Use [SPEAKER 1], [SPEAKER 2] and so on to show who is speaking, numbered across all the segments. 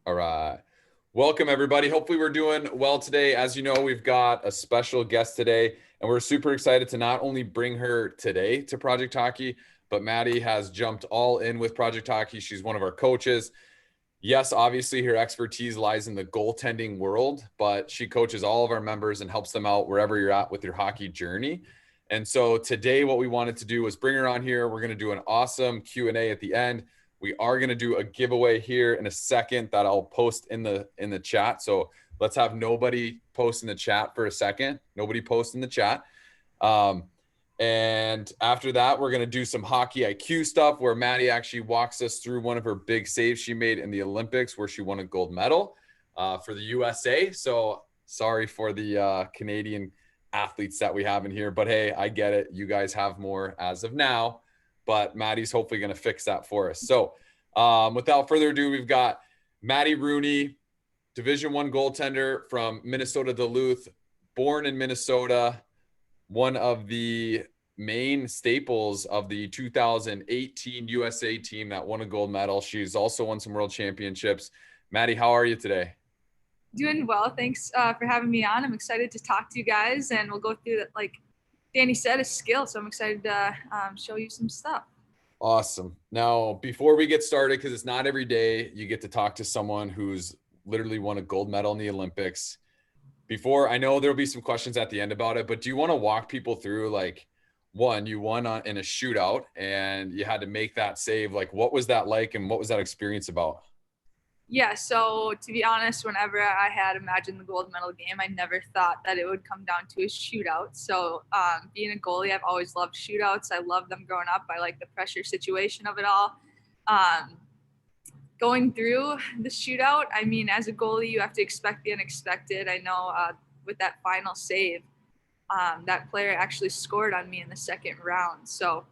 [SPEAKER 1] All right. Welcome, everybody. Hopefully, we're doing well today. As you know, we've got a special guest today, and we're super excited to not only bring her today to Project Hockey, but Maddie has jumped all in with Project Hockey. She's one of our coaches. Yes, obviously, her expertise lies in the goaltending world, but she coaches all of our members and helps them out wherever you're at with your hockey journey. And so today, what we wanted to do was bring her on here. We're going to do an awesome Q&A at the end. We are going to do a giveaway here in a second that I'll post in the chat. So let's have nobody post in the chat for a second. Nobody post in the chat. And after that, we're going to do some hockey IQ stuff where Maddie actually walks us through one of her big saves she made in the Olympics where she won a gold medal for the USA. So sorry for the Canadian athletes that we have in here, but hey, I get it. You guys have more as of now, but Maddie's hopefully going to fix that for us. So without further ado, we've got Maddie Rooney, Division I goaltender from Minnesota Duluth, born in Minnesota, one of the main staples of the 2018 USA team that won a gold medal. She's also won some world championships. Maddie, how are you today?
[SPEAKER 2] Doing well. Thanks for having me on. I'm excited to talk to you guys, and we'll go through that, like Danny said, a skill. So I'm excited to show you some stuff.
[SPEAKER 1] Awesome. Now, before we get started, because it's not every day you get to talk to someone who's literally won a gold medal in the Olympics. Before, I know there'll be some questions at the end about it, but do you want to walk people through, like, one, you won in a shootout and you had to make that save. Like, what was that like, and what was that experience about?
[SPEAKER 2] Yeah, so to be honest, whenever I had imagined the gold medal game, I never thought that it would come down to a shootout. So being a goalie, I've always loved shootouts. I love them growing up. I like the pressure situation of it all. Um, Going through the shootout, I mean, as a goalie, you have to expect the unexpected. I know with that final save, that player actually scored on me in the second round. So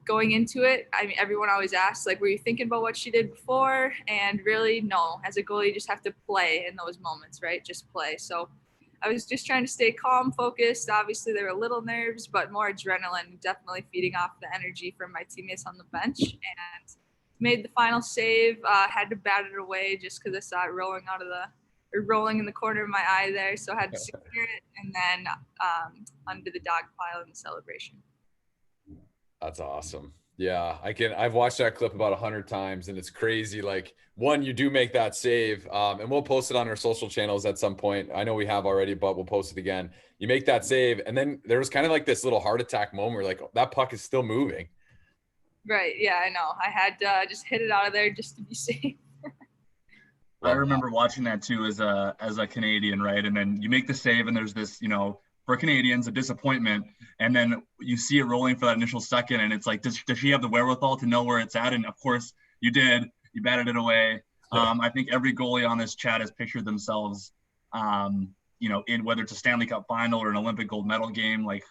[SPEAKER 2] going into it, I mean, everyone always asks, like, were you thinking about what she did before? And really, no. As a goalie, you just have to play in those moments, right? Just play. So I was just trying to stay calm, focused. Obviously, there were little nerves, but more adrenaline, definitely feeding off the energy from my teammates on the bench. And made the final save. Had to bat it away just because I saw it rolling in the corner of my eye there. So I had to secure it, and then under the dog pile in the celebration.
[SPEAKER 1] That's awesome. Yeah, I've watched that clip about 100 times, and it's crazy. Like, one, you do make that save, and we'll post it on our social channels at some point. I know we have already, but we'll post it again. You make that save, and then there was kind of like this little heart attack moment where, like, that puck is still moving.
[SPEAKER 2] Right. Yeah, I know. I had to just hit it out of there just to be safe.
[SPEAKER 3] I remember watching that too as a Canadian, right? And then you make the save, and there's this, for Canadians, a disappointment, and then you see it rolling for that initial second, and it's like, does she have the wherewithal to know where it's at? And of course, you did. You batted it away. I think every goalie on this chat has pictured themselves, in whether it's a Stanley Cup final or an Olympic gold medal game. Like,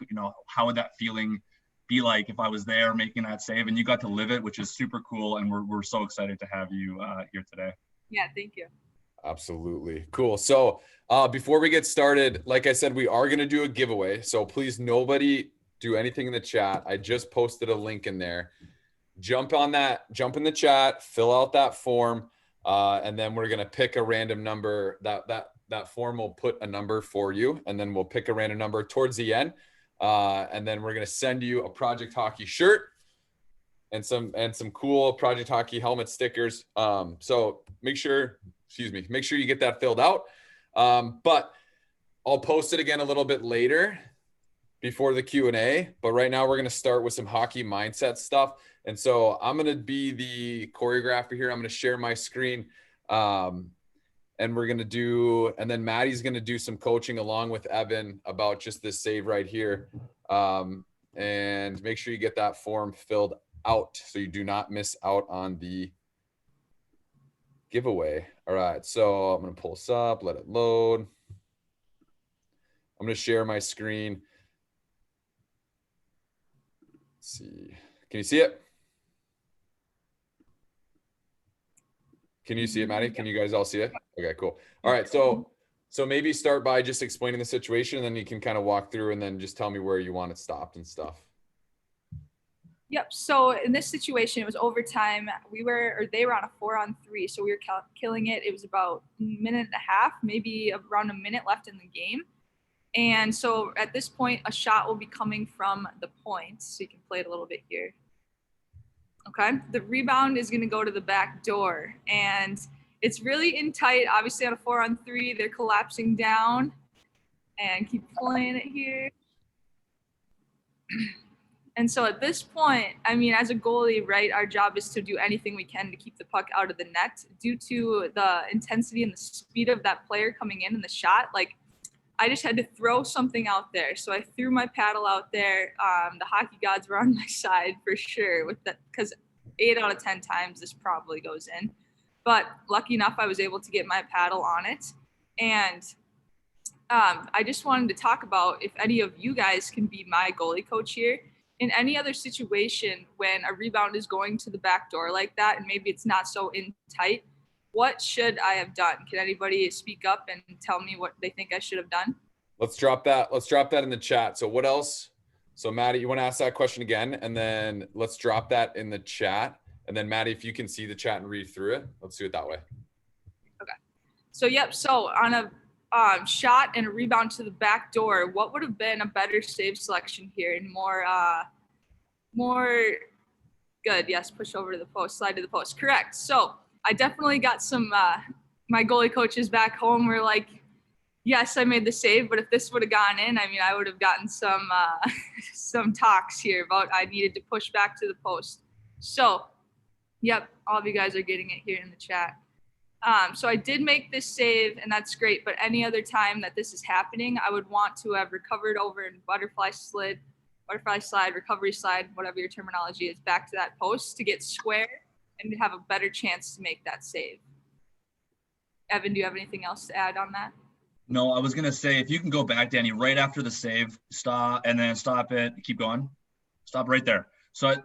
[SPEAKER 3] how would that feeling be like if I was there making that save? And you got to live it, which is super cool. And we're so excited to have you here today.
[SPEAKER 2] Yeah, thank you.
[SPEAKER 1] Absolutely. Cool. So before we get started, like I said, we are going to do a giveaway. So please, nobody do anything in the chat. I just posted a link in there. Jump in the chat, fill out that form, and then we're going to pick a random number. That form will put a number for you, and then we'll pick a random number towards the end. And then we're going to send you a Project Hockey shirt and some cool Project Hockey helmet stickers. So make sure you get that filled out. But I'll post it again a little bit later before the Q&A. But right now we're going to start with some hockey mindset stuff. And so I'm going to be the choreographer here. I'm going to share my screen. And then Maddie's going to do some coaching along with Evan about just this save right here. And make sure you get that form filled out so you do not miss out on the giveaway. All right, so I'm going to pull this up, let it load. I'm going to share my screen. Let's see. Can you see it? Can you see it, Maddie? Can you guys all see it? Okay, cool. All right, so maybe start by just explaining the situation, and then you can kind of walk through and then just tell me where you want it stopped and stuff.
[SPEAKER 2] Yep. So in this situation, it was overtime. They were on a 4-on-3, so we were killing it. It was about a minute and a half, maybe around a minute left in the game. And so at this point, a shot will be coming from the point. So you can play it a little bit here. Okay. The rebound is going to go to the back door, and it's really in tight. Obviously, on a 4-on-3, they're collapsing down, and keep playing it here. And so at this point, I mean, as a goalie, right, our job is to do anything we can to keep the puck out of the net. Due to the intensity and the speed of that player coming in the shot, like, I just had to throw something out there. So I threw my paddle out there. The hockey gods were on my side for sure with that, because 8 out of 10 times this probably goes in. But lucky enough, I was able to get my paddle on it. And I just wanted to talk about if any of you guys can be my goalie coach here. In any other situation when a rebound is going to the back door like that, and maybe it's not so in tight, what should I have done? Can anybody speak up and tell me what they think I should have done?
[SPEAKER 1] Let's drop that. Let's drop that in the chat. So what else? So Maddie, you want to ask that question again, and then let's drop that in the chat. And then Maddie, if you can see the chat and read through it, let's do it that way.
[SPEAKER 2] Okay. So, yep. So on a shot and a rebound to the back door, what would have been a better save selection here and more good? Yes, push over to the post, slide to the post. Correct. So I definitely got some, my goalie coaches back home were like, yes, I made the save, but if this would have gone in, I mean, I would have gotten some talks here about I needed to push back to the post. So, yep, all of you guys are getting it here in the chat. So I did make this save, and that's great. But any other time that this is happening, I would want to have recovered over in butterfly slide, recovery slide, whatever your terminology is, back to that post to get square and to have a better chance to make that save. Evan, do you have anything else to add on that?
[SPEAKER 3] No, I was going to say, if you can go back, Danny, right after the save, stop, and then stop it, keep going. Stop right there. So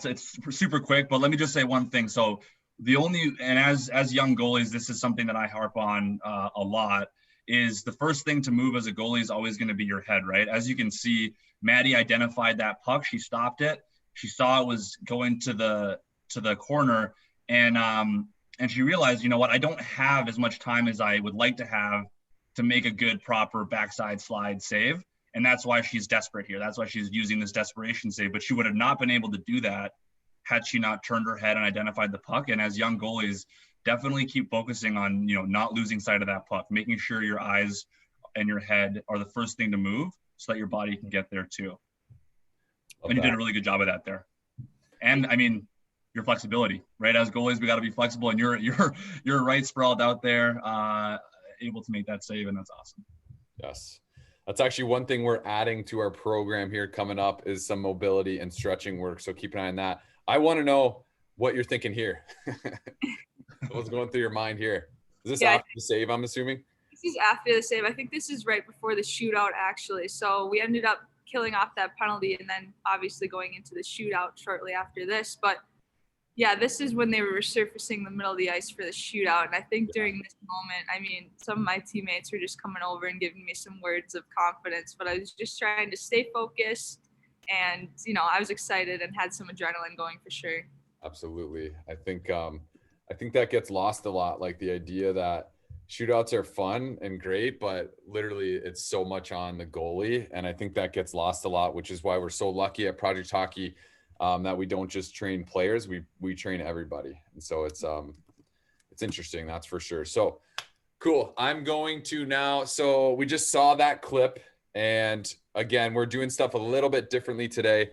[SPEAKER 3] it's super quick, but let me just say one thing. So as young goalies, this is something that I harp on a lot, is the first thing to move as a goalie is always going to be your head, right? As you can see, Maddie identified that puck. She stopped it. She saw it was going to the corner, and she realized, you know what, I don't have as much time as I would like to have to make a good, proper backside slide save. And that's why she's desperate here. That's why she's using this desperation save, but she would have not been able to do that had she not turned her head and identified the puck. And as young goalies, definitely keep focusing on, not losing sight of that puck, making sure your eyes and your head are the first thing to move so that your body can get there too. And you did a really good job of that there. And I mean, your flexibility, right? As goalies, we got to be flexible, and you're right sprawled out there, able to make that save, and that's awesome.
[SPEAKER 1] Yes. That's actually one thing we're adding to our program here coming up is some mobility and stretching work. So keep an eye on that. I want to know what you're thinking here. What's going through your mind here? Is this after the save, I'm assuming?
[SPEAKER 2] This is after the save. I think this is right before the shootout, actually. So we ended up killing off that penalty and then obviously going into the shootout shortly after this. But yeah, this is when they were resurfacing the middle of the ice for the shootout. And I think during this moment, I mean, some of my teammates were just coming over and giving me some words of confidence, but I was just trying to stay focused. And, I was excited and had some adrenaline going for sure.
[SPEAKER 1] Absolutely. I think that gets lost a lot. Like the idea that shootouts are fun and great, but literally it's so much on the goalie. And I think that gets lost a lot, which is why we're so lucky at Project Hockey that we don't just train players, we train everybody. And so it's interesting. That's for sure. So cool. I'm going to now, so we just saw that clip, and again, we're doing stuff a little bit differently today.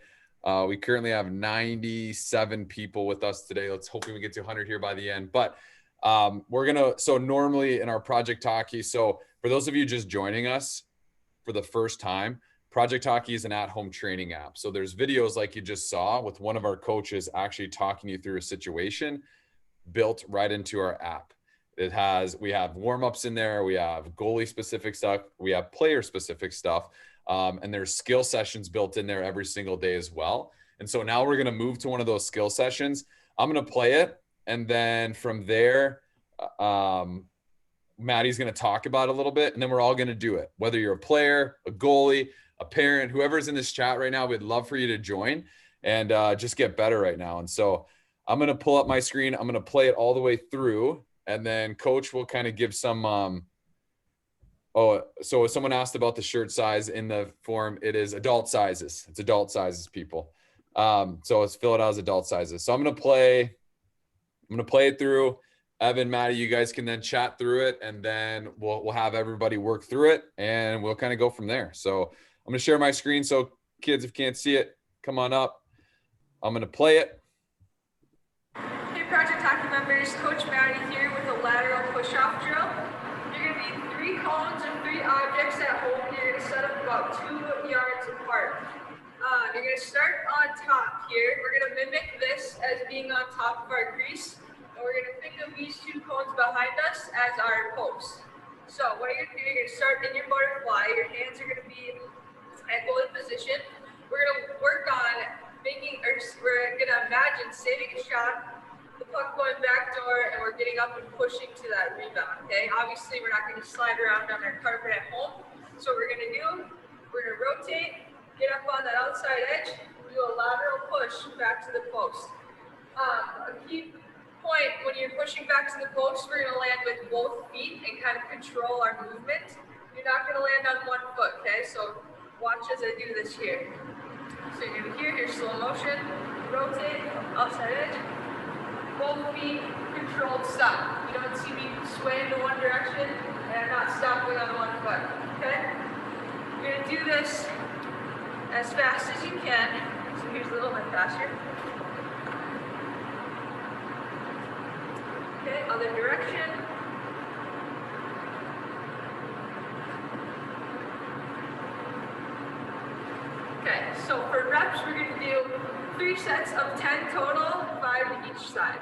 [SPEAKER 1] We currently have 97 people with us today. Let's hopefully we get to 100 here by the end, but so normally in our Project Hockey, so for those of you just joining us for the first time, Project Hockey is an at-home training app. So there's videos like you just saw with one of our coaches actually talking you through a situation built right into our app. We have warm-ups in there. We have goalie specific stuff. We have player specific stuff. And there's skill sessions built in there every single day as well. And so now we're going to move to one of those skill sessions. I'm going to play it. And then from there, Maddie's going to talk about it a little bit, and then we're all going to do it. Whether you're a player, a goalie, a parent, whoever's in this chat right now, we'd love for you to join. and just get better right now. And so I'm going to pull up my screen. I'm going to play it all the way through, and then coach will kind of give some, so someone asked about the shirt size in the form. It is adult sizes. It's adult sizes, people. So let's fill it out as adult sizes. So I'm going to play it through. Evan, Maddie, you guys can then chat through it, and then we'll have everybody work through it, and we'll kind of go from there. So I'm going to share my screen. So kids, if you can't see it, come on up. I'm going to play it.
[SPEAKER 2] Hey, Project Hockey members, Coach Maddie here with a lateral push-off drill. You're going to need 3 cones and 3 objects at home. You're going to set up about 2 yards apart. You're going to start on top here. We're going to mimic this as being on top of our crease. And we're going to think of these 2 cones behind us as our posts. So what you're going to do, you're going to start in your butterfly. Your hands are going to be at goalie position. We're going to work on we're going to imagine saving a shot, the puck going back door, and we're getting up and pushing to that rebound, okay? Obviously, we're not going to slide around on our carpet at home. So what we're going to do, we're going to rotate, get up on that outside edge, do a lateral push back to the post. A key point, when you're pushing back to the post, we're going to land with both feet and kind of control our movement. You're not going to land on one foot, okay? So watch as I do this here. So you're going to hear your slow motion, rotate, outside edge, both feet, controlled stop. You don't see me sway into one direction, and I'm not stopping on one foot, okay? You're going to do this as fast as you can. So here's a little bit faster. Okay, other direction. Okay, so for reps, we're going to do 3 sets of 10 total, 5 to each side.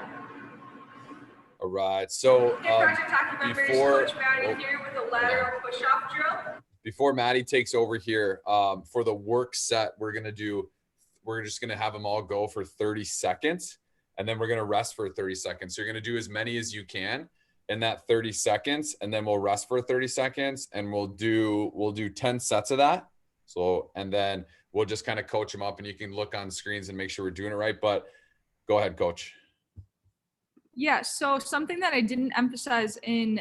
[SPEAKER 1] All right. So before Maddie takes over here, for the work set, we're just going to have them all go for 30 seconds, and then we're going to rest for 30 seconds. So you're going to do as many as you can in that 30 seconds, and then we'll rest for 30 seconds, and we'll do 10 sets of that. So, and then we'll just kind of coach them up, and you can look on screens and make sure we're doing it right. But go ahead, coach.
[SPEAKER 2] Yeah, so something that I didn't emphasize in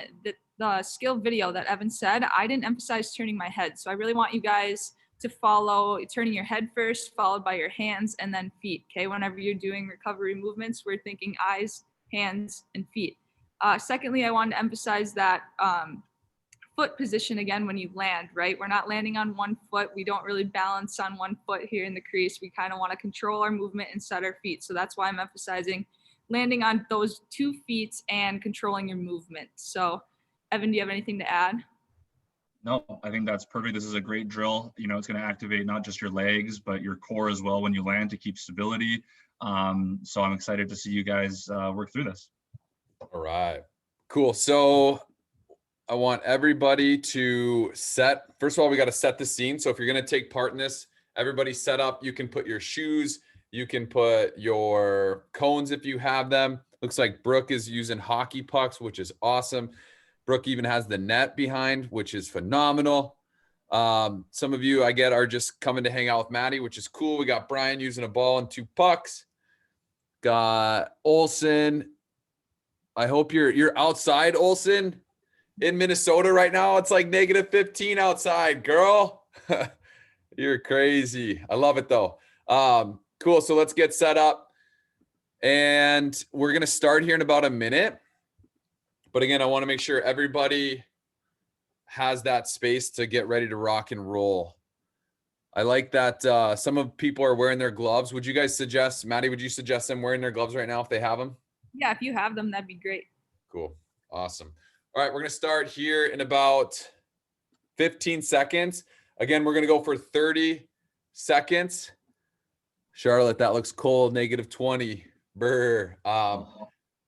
[SPEAKER 2] the skill video that Evan said, I didn't emphasize turning my head. So I really want you guys to follow turning your head first, followed by your hands and then feet, okay? Whenever you're doing recovery movements, we're thinking eyes, hands, and feet. Secondly, I wanted to emphasize that foot position again when you land, right? We're not landing on one foot. We don't really balance on one foot here in the crease. We kind of want to control our movement and set our feet. So that's why I'm emphasizing landing on those 2 feet and controlling your movement. So Evan, do you have anything to add?
[SPEAKER 3] No, I think that's perfect. This is a great drill. You know, it's going to activate not just your legs, but your core as well when you land to keep stability. So I'm excited to see you guys work through this.
[SPEAKER 1] All right, cool. So I want everybody to first of all, we got to set the scene. So if you're going to take part in this, everybody set up. You can put your shoes, you can put your cones if you have them. Looks like Brooke is using hockey pucks, which is awesome. Brooke even has the net behind, which is phenomenal. Some of you, I get, are just coming to hang out with Maddie, which is cool. We got Brian using a ball and 2 pucks. Got Olson. I hope you're outside, Olson, in Minnesota right now. It's like -15 outside, girl. You're crazy. I love it though. Cool. So let's get set up, and we're going to start here in about a minute. But again, I want to make sure everybody has that space to get ready to rock and roll. I like that some of people are wearing their gloves. Would you guys suggest, Maddie, would you suggest them wearing their gloves right now if they have them?
[SPEAKER 2] Yeah, if you have them, that'd be great.
[SPEAKER 1] Cool. Awesome. All right, we're going to start here in about 15 seconds. Again, we're going to go for 30 seconds. Charlotte, that looks cold, -20. Brr.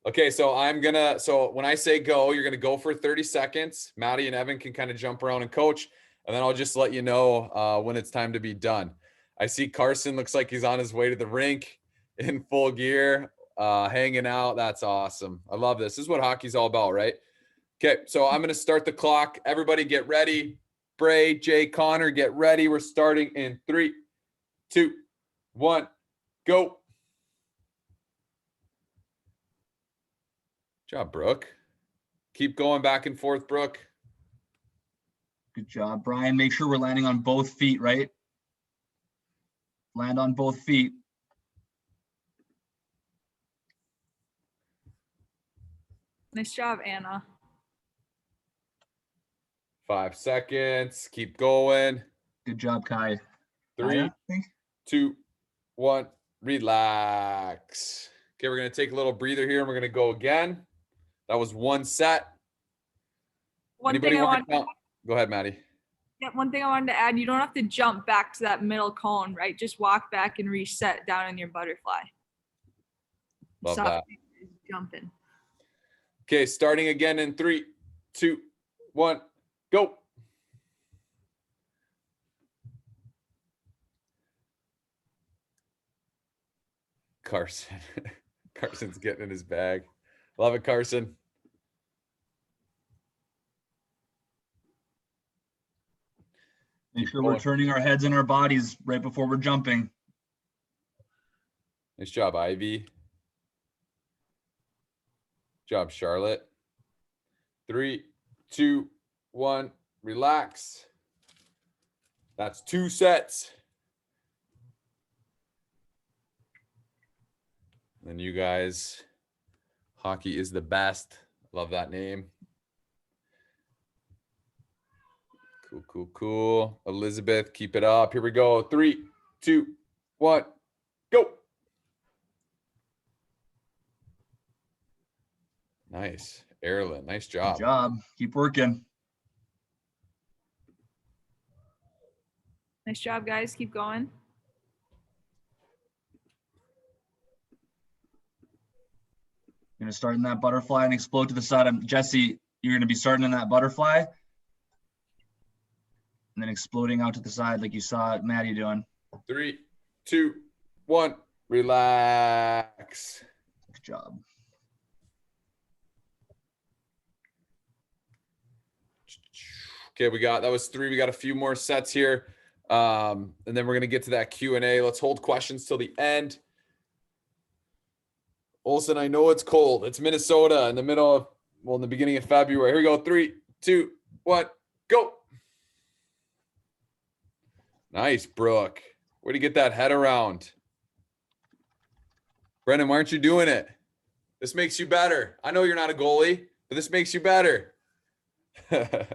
[SPEAKER 1] Okay, so so when I say go, you're going to go for 30 seconds. Maddie and Evan can kind of jump around and coach, and then I'll just let you know when it's time to be done. I see Carson looks like he's on his way to the rink in full gear, hanging out. That's awesome. I love this. This is what hockey's all about, right? Okay, so I'm going to start the clock. Everybody get ready. Bray, Jay, Connor, get ready. We're starting in 3, 2, 1, go. Good job, Brooke. Keep going back and forth, Brooke.
[SPEAKER 3] Good job, Brian. Make sure we're landing on both feet, right? Land on both feet.
[SPEAKER 2] Nice job, Anna.
[SPEAKER 1] 5 seconds. Keep going.
[SPEAKER 3] Good job, Kai.
[SPEAKER 1] 3,
[SPEAKER 3] Kaya, I think.
[SPEAKER 1] 2, 1. Relax. Okay, we're going to take a little breather here and we're going to go again. That was 1 set.
[SPEAKER 2] One thing I want to
[SPEAKER 1] Go ahead, Maddie.
[SPEAKER 2] Yeah, one thing I wanted to add, you don't have to jump back to that middle cone, right? Just walk back and reset down in your butterfly.
[SPEAKER 1] Love
[SPEAKER 2] Stop
[SPEAKER 1] that.
[SPEAKER 2] jumping.
[SPEAKER 1] Okay, starting again in 3, 2, 1, go. Carson. Carson's getting in his bag. Love it, Carson.
[SPEAKER 3] Make sure we're turning our heads and our bodies right before we're jumping.
[SPEAKER 1] Nice job, Ivy. Good job, Charlotte. 3, 2, 1, relax. That's 2 sets. And then you guys, hockey is the best. Love that name. Cool, cool, cool. Elizabeth, keep it up. Here we go. 3, 2, 1, go. Nice. Erlen, nice job.
[SPEAKER 3] Good job. Keep working.
[SPEAKER 2] Nice job, guys. Keep going.
[SPEAKER 3] You're going to start in that butterfly and explode to the side. Jesse, you're going to be starting in that butterfly and then exploding out to the side like you saw Maddie doing.
[SPEAKER 1] 3, 2, 1, relax.
[SPEAKER 3] Good job.
[SPEAKER 1] Okay, that was 3. We got a few more sets here. And then we're going to get to that Q&A. Let's hold questions till the end. Olsen, I know it's cold. It's Minnesota in the beginning of February. Here we go. 3, 2, 1, go. Nice, Brooke. Where'd you get that head around? Brendan, why aren't you doing it? This makes you better. I know you're not a goalie, but this makes you better. This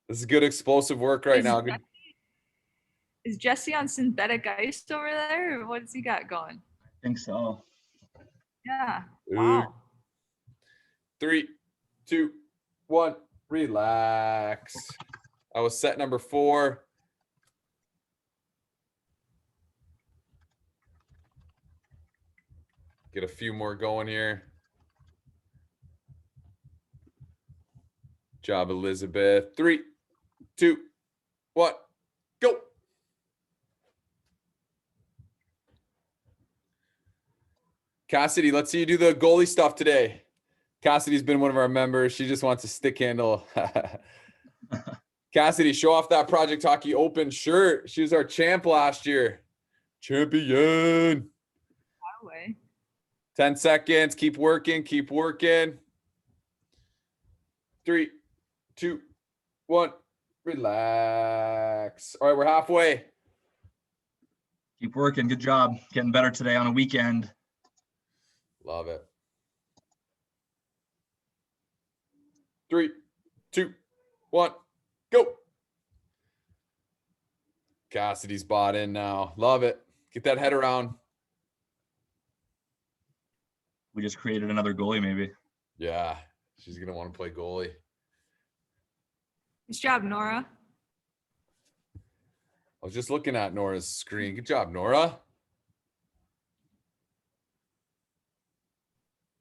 [SPEAKER 1] is good explosive work right now. Good.
[SPEAKER 2] Is Jesse on synthetic ice over there? Or what's he got going?
[SPEAKER 3] I think so.
[SPEAKER 2] Yeah. Wow.
[SPEAKER 1] 3, 2, 1, relax. I was set number 4. Get a few more going here. Job, Elizabeth. 3, 2, 1, go. Cassidy, let's see you do the goalie stuff today. Cassidy's been one of our members. She just wants a stick handle. Cassidy, show off that Project Hockey Open shirt. She was our champ last year. Champion. 10 seconds. Keep working. Keep working. 3, 2, 1. Relax. All right, we're halfway.
[SPEAKER 3] Keep working. Good job. Getting better today on a weekend.
[SPEAKER 1] Love it. 3, 2, 1, go. Cassidy's bought in now. Love it. Get that head around.
[SPEAKER 3] We just created another goalie, maybe.
[SPEAKER 1] Yeah, she's going to want to play goalie.
[SPEAKER 2] Nice job, Nora.
[SPEAKER 1] I was just looking at Nora's screen. Good job, Nora.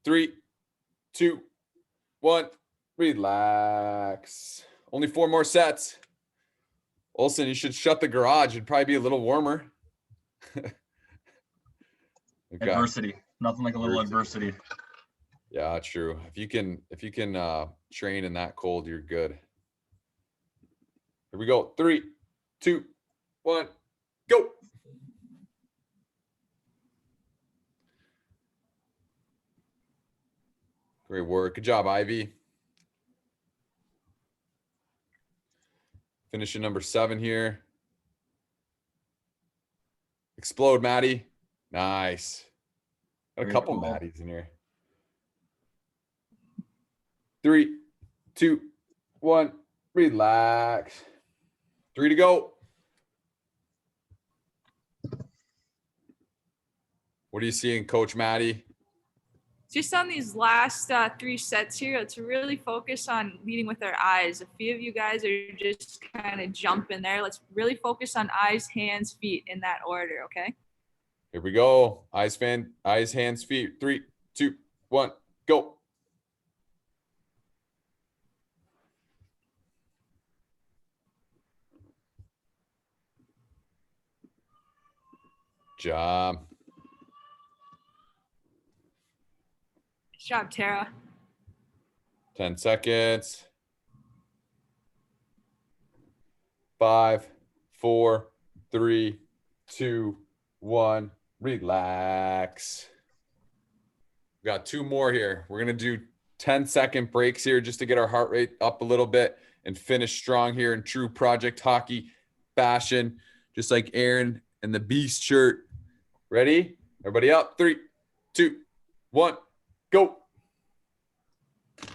[SPEAKER 1] 3, 2, 1, relax. Only 4 more sets. Olsen, you should shut the garage. It'd probably be a little warmer.
[SPEAKER 3] Adversity. Nothing like a little adversity.
[SPEAKER 1] Yeah, true. If you can train in that cold, you're good. Here we go. 3, 2, 1, go. Great work. Good job, Ivy. Finishing number 7 here. Explode, Maddie. Nice. Got a
[SPEAKER 3] Very
[SPEAKER 1] couple
[SPEAKER 3] cool.
[SPEAKER 1] Maddies in here. 3, 2, 1. Relax. 3 to go. What are you seeing, Coach Maddie?
[SPEAKER 2] Just on these last 3 sets here, let's really focus on leading with our eyes. A few of you guys are just kind of jumping there. Let's really focus on eyes, hands, feet in that order, okay?
[SPEAKER 1] Here we go. Eyes, hands, feet. 3, 2, 1, go. Job.
[SPEAKER 2] Good job, Tara.
[SPEAKER 1] 10 seconds. 5, 4, 3, 2, 1. Relax. We got 2 more here. We're going to do 10-second breaks here just to get our heart rate up a little bit and finish strong here in true Project Hockey fashion, just like Aaron and the Beast shirt. Ready? Everybody up. 3, 2, 1, go.
[SPEAKER 3] Good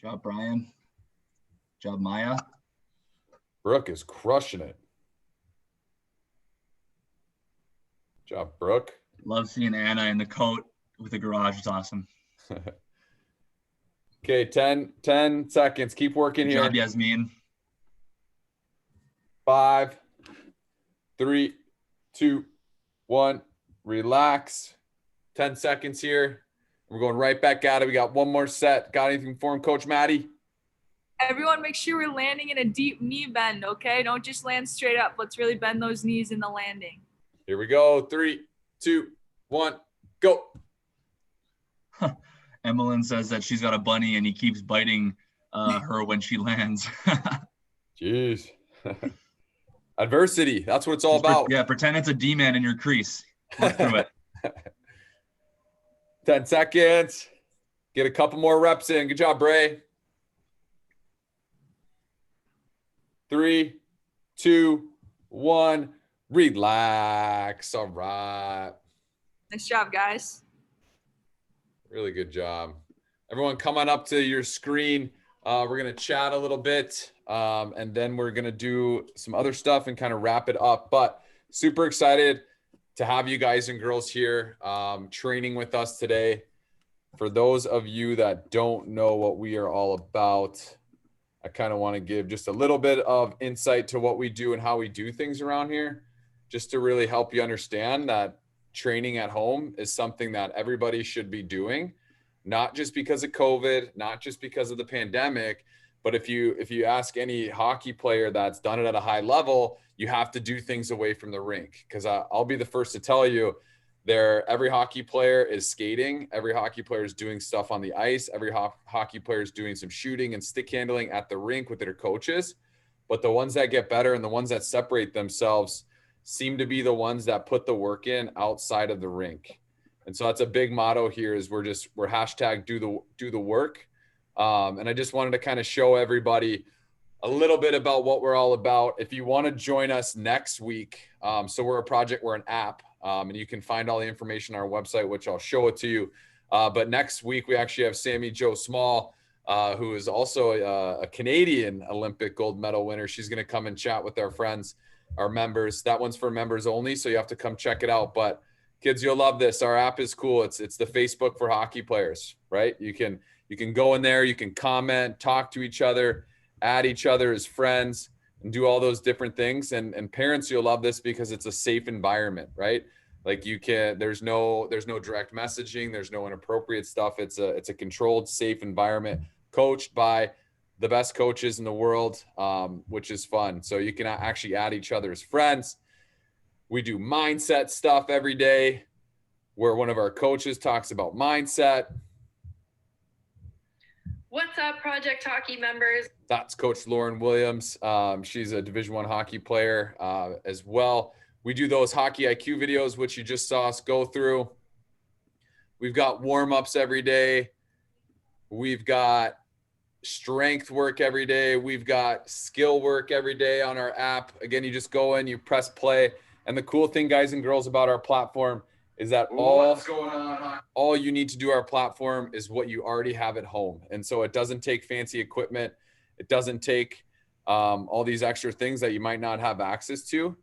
[SPEAKER 3] job, Brian. Good job, Maya.
[SPEAKER 1] Brooke is crushing it. Good job, Brooke.
[SPEAKER 3] Love seeing Anna in the coat with the garage. It's awesome.
[SPEAKER 1] Okay, 10 seconds. Keep working
[SPEAKER 3] Good
[SPEAKER 1] here.
[SPEAKER 3] job, Yasmin.
[SPEAKER 1] 5, 3, 2, 1. Relax. 10 seconds here. We're going right back at it. We got 1 more set. Got anything for him, Coach Maddie?
[SPEAKER 2] Everyone make sure we're landing in a deep knee bend, okay? Don't just land straight up. Let's really bend those knees in the landing.
[SPEAKER 1] Here we go. 3, 2, 1, go.
[SPEAKER 3] Emmeline says that she's got a bunny and he keeps biting her when she lands.
[SPEAKER 1] Jeez. Adversity. That's what it's all about.
[SPEAKER 3] Yeah, pretend it's a D-man in your crease. Work through it.
[SPEAKER 1] 10 seconds. Get a couple more reps in. Good job, Bray. 3, 2, 1. Relax. All right.
[SPEAKER 2] Nice job, guys.
[SPEAKER 1] Really good job. Everyone come on up to your screen. We're going to chat a little bit, and then we're going to do some other stuff and kind of wrap it up. But super excited to have you guys and girls here training with us today. For those of you that don't know what we are all about, I kind of want to give just a little bit of insight to what we do and how we do things around here, just to really help you understand that training at home is something that everybody should be doing, not just because of COVID, not just because of the pandemic, but if you ask any hockey player that's done it at a high level, you have to do things away from the rink. Because I'll be the first to tell you, every hockey player is skating, every hockey player is doing stuff on the ice, every hockey player is doing some shooting and stick handling at the rink with their coaches. But the ones that get better and the ones that separate themselves seem to be the ones that put the work in outside of the rink. And so that's a big motto here is we're hashtag do the work. And I just wanted to kind of show everybody a little bit about what we're all about. If you want to join us next week, so we're an app, and you can find all the information on our website, which I'll show it to you. But next week, we actually have Sammy Jo Small, who is also a Canadian Olympic gold medal winner. She's going to come and chat with our friends, our members. That one's for members only, so you have to come check it out. But kids, you'll love this. Our app is cool. It's the Facebook for hockey players, right? You can go in there, you can comment, talk to each other, add each other as friends, and do all those different things. And parents, you'll love this because it's a safe environment, right? Like there's no direct messaging, there's no inappropriate stuff. It's a controlled, safe environment coached by the best coaches in the world, which is fun. So you can actually add each other as friends. We do mindset stuff every day where one of our coaches talks about mindset.
[SPEAKER 4] What's up, Project Hockey members?
[SPEAKER 1] That's Coach Lauren Williams. She's a Division I hockey player as well. We do those hockey IQ videos, which you just saw us go through. We've got warm-ups every day. We've got strength work every day. We've got skill work every day on our app. Again, you just go in, you press play. And the cool thing, guys and girls, about our platform is that all you need to do our platform is what you already have at home. And so it doesn't take fancy equipment. It doesn't take all these extra things that you might not have access to.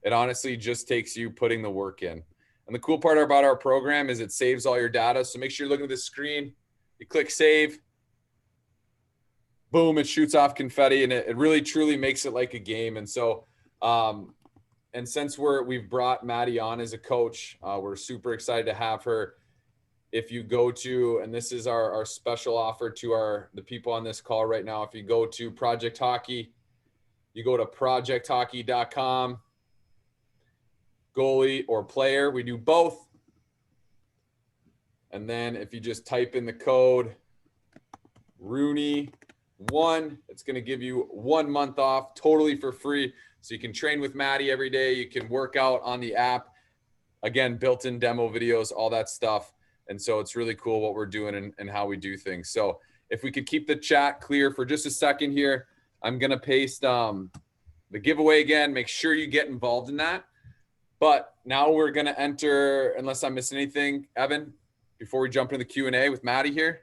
[SPEAKER 1] It honestly just takes you putting the work in. And the cool part about our program is it saves all your data. So make sure you're looking at the screen. You click save. Boom, it shoots off confetti, and it really truly makes it like a game. And so, and since we've brought Maddie on as a coach, we're super excited to have her. If you go to, and this is our special offer to the people on this call right now, if you go to Project Hockey, you go to projecthockey.com, goalie or player, we do both. And then if you just type in the code Rooney 1, it's going to give you 1 month off totally for free. So you can train with Maddie every day. You can work out on the app. Again, built-in demo videos, all that stuff. And so it's really cool what we're doing and how we do things. So if we could keep the chat clear for just a second here, I'm going to paste the giveaway again. Make sure you get involved in that. But now we're going to enter, unless I'm missing anything, Evan, before we jump into the Q&A with Maddie here.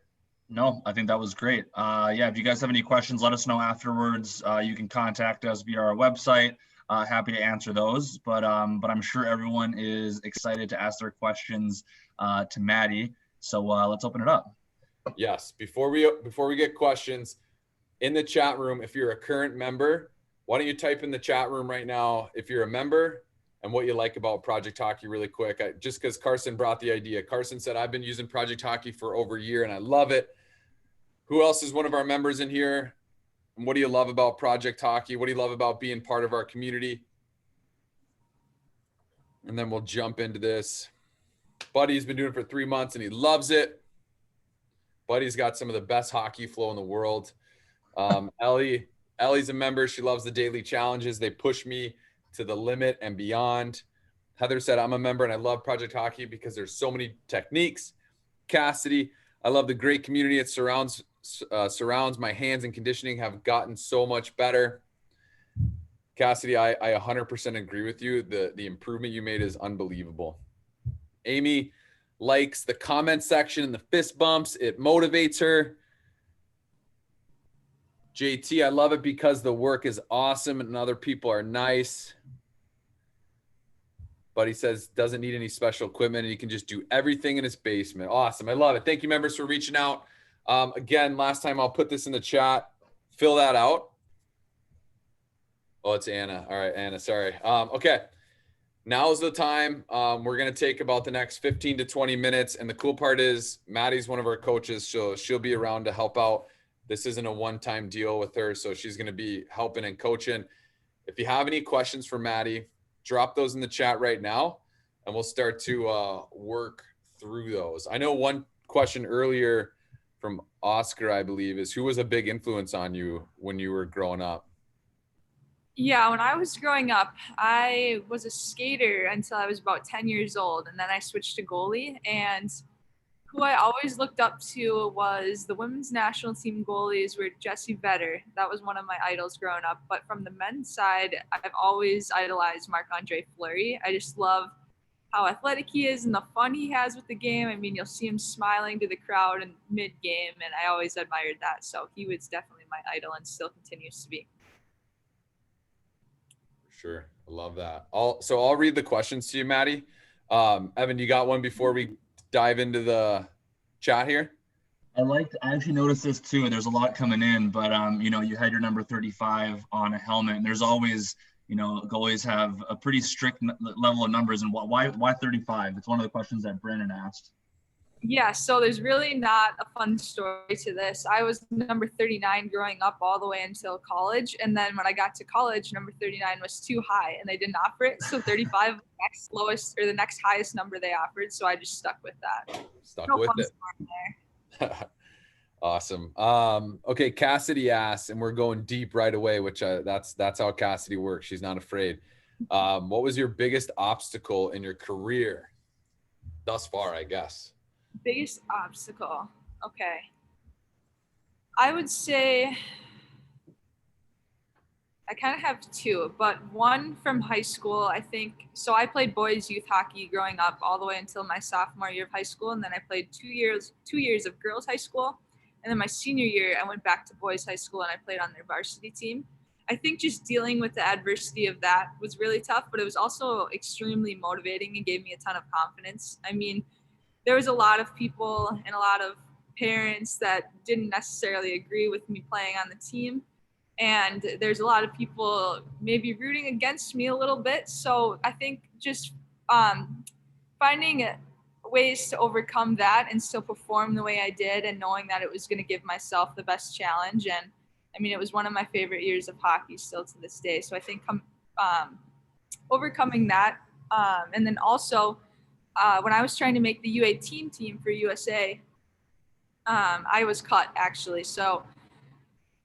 [SPEAKER 3] No, I think that was great. Yeah, if you guys have any questions, let us know afterwards. You can contact us via our website. Happy to answer those. But I'm sure everyone is excited to ask their questions to Maddie. So let's open it up.
[SPEAKER 1] Yes. Before we get questions in the chat room, if you're a current member, why don't you type in the chat room right now if you're a member and what you like about Project Hockey really quick. Just because Carson brought the idea. Carson said, I've been using Project Hockey for over a year and I love it. Who else is one of our members in here? And what do you love about Project Hockey? What do you love about being part of our community? And then we'll jump into this. Buddy's been doing it for 3 months and he loves it. Buddy's got some of the best hockey flow in the world. Ellie's a member. She loves the daily challenges. They push me to the limit and beyond. Heather said, I'm a member and I love Project Hockey because there's so many techniques. Cassidy, I love the great community it surrounds. My hands and conditioning have gotten so much better. Cassidy, I 100% agree with you. The improvement you made is unbelievable. Amy likes the comment section and the fist bumps. It motivates her. JT, I love it because the work is awesome and other people are nice. But he says doesn't need any special equipment and he can just do everything in his basement. Awesome. I love it. Thank you, members, for reaching out. Again, last time I'll put this in the chat. Fill that out. Oh, it's Anna. All right, Anna, sorry. Okay. Now's the time. We're going to take about the next 15 to 20 minutes. And the cool part is Maddie's one of our coaches. She'll be around to help out. This isn't a one-time deal with her. So she's going to be helping and coaching. If you have any questions for Maddie, drop those in the chat right now. And we'll start to work through those. I know one question earlier from Oscar, I believe, is who was a big influence on you when you were growing up?
[SPEAKER 2] Yeah, when I was growing up, I was a skater until I was about 10 years old. And then I switched to goalie. And who I always looked up to was the women's national team goalies were Jessie Vetter. That was one of my idols growing up. But from the men's side, I've always idolized Marc-Andre Fleury. I just love how athletic he is and the fun he has with the game. I mean, you'll see him smiling to the crowd in mid-game, and I always admired that. So he was definitely my idol and still continues to be.
[SPEAKER 1] Sure. I love that. I'll read the questions to you, Maddie. Evan, you got one before we dive into the chat here?
[SPEAKER 3] I actually noticed this too, and there's a lot coming in, but you had your number 35 on a helmet, and there's always, goalies have a pretty strict level of numbers. And why 35? It's one of the questions that Brandon asked.
[SPEAKER 2] Yeah, so there's really not a fun story to this. I was number 39 growing up all the way until college. And then when I got to college, number 39 was too high and they didn't offer it. So 35 was the next lowest or the next highest number they offered. So I just stuck with that.
[SPEAKER 1] Stuck with it. Awesome. Okay, Cassidy asks, and we're going deep right away, which that's how Cassidy works. She's not afraid. What was your biggest obstacle in your career thus far, I guess?
[SPEAKER 2] Biggest obstacle. Okay. I would say I kind of have two, but one from high school, I think. So I played boys youth hockey growing up all the way until my sophomore year of high school. And then I played 2 years of girls high school. And then my senior year, I went back to boys high school and I played on their varsity team. I think just dealing with the adversity of that was really tough, but it was also extremely motivating and gave me a ton of confidence. I mean, there was a lot of people and a lot of parents that didn't necessarily agree with me playing on the team. And there's a lot of people maybe rooting against me a little bit. So I think just finding ways to overcome that and still perform the way I did, and knowing that it was going to give myself the best challenge. And I mean, it was one of my favorite years of hockey still to this day. So I think overcoming that. And then also when I was trying to make the U18 team for USA, I was cut actually. So